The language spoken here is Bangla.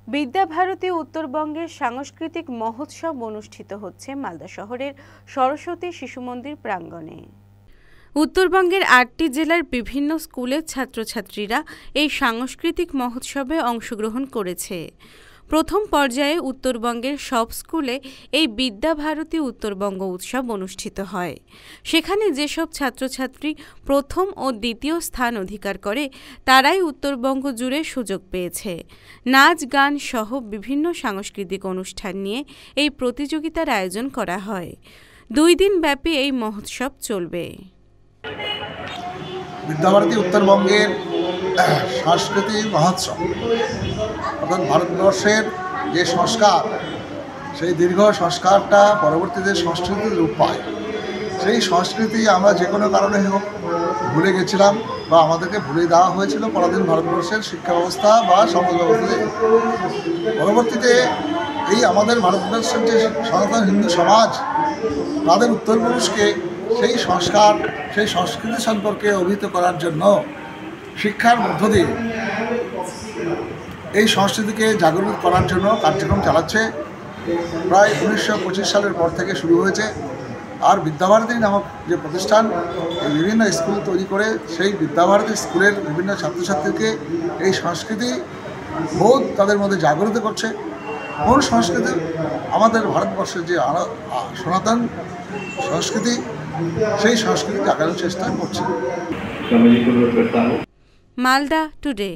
বিদ্যাভারতী উত্তরবঙ্গের সাংস্কৃতিক মহোৎসব অনুষ্ঠিত হচ্ছে মালদা শহরের সরস্বতী শিশু মন্দির প্রাঙ্গণে। উত্তরবঙ্গের ৮টি জেলার বিভিন্ন স্কুলের ছাত্রছাত্রীরা এই সাংস্কৃতিক মহোৎসবে অংশগ্রহণ করেছে। প্রথম পর্যায়ে উত্তরবঙ্গের সব স্কুলে এই বিদ্যাভারতী উত্তরবঙ্গ উৎসব অনুষ্ঠিত হয়। সেখানে যেসব ছাত্রছাত্রী প্রথম ও দ্বিতীয় স্থান অধিকার করে তারাই উত্তরবঙ্গ জুড়ে সুযোগ পেয়েছে। নাচ গান সহ বিভিন্ন সাংস্কৃতিক অনুষ্ঠান নিয়ে এই প্রতিযোগিতার আয়োজন করা হয়। 2 দিন ব্যাপী এই মহোৎসব চলবে। বিদ্যাভারতী উত্তরবঙ্গের সাংস্কৃতিক মহোৎসব অর্থাৎ ভারতবর্ষের যে সংস্কার, সেই দীর্ঘ সংস্কারটা পরবর্তীতে সংস্কৃতির রূপ পায়। সেই সংস্কৃতি আমরা যে কোনো কারণে হোক ভুলে গেছিলাম বা আমাদেরকে ভুলে দেওয়া হয়েছিল পরাধীন ভারতবর্ষের শিক্ষা ব্যবস্থা বা সমাজ ব্যবস্থাতে। পরবর্তীতে এই আমাদের ভারতবর্ষের যে সনাতন হিন্দু সমাজ, তাদের উত্তরপুরুষকে সেই সংস্কার, সেই সংস্কৃতি সম্পর্কে অভিহিত করার জন্য শিক্ষার মধ্য দিয়ে এই সংস্কৃতিকে জাগরণ করার জন্য কার্যক্রম চালাচ্ছে। প্রায় 1925 সালের পর থেকে শুরু হয়েছে। আর বিদ্যাভারতী নামক যে প্রতিষ্ঠান বিভিন্ন স্কুল তৈরি করে সেই বিদ্যাভারতী স্কুলের বিভিন্ন ছাত্রছাত্রীকে এই সংস্কৃতি বোধ তাদের মধ্যে জাগরিত করছে। কোন সংস্কৃতি? আমাদের ভারতবর্ষের যে সনাতন সংস্কৃতি, সেই সংস্কৃতি জাগানোর চেষ্টা করছে। মালদা টুডে।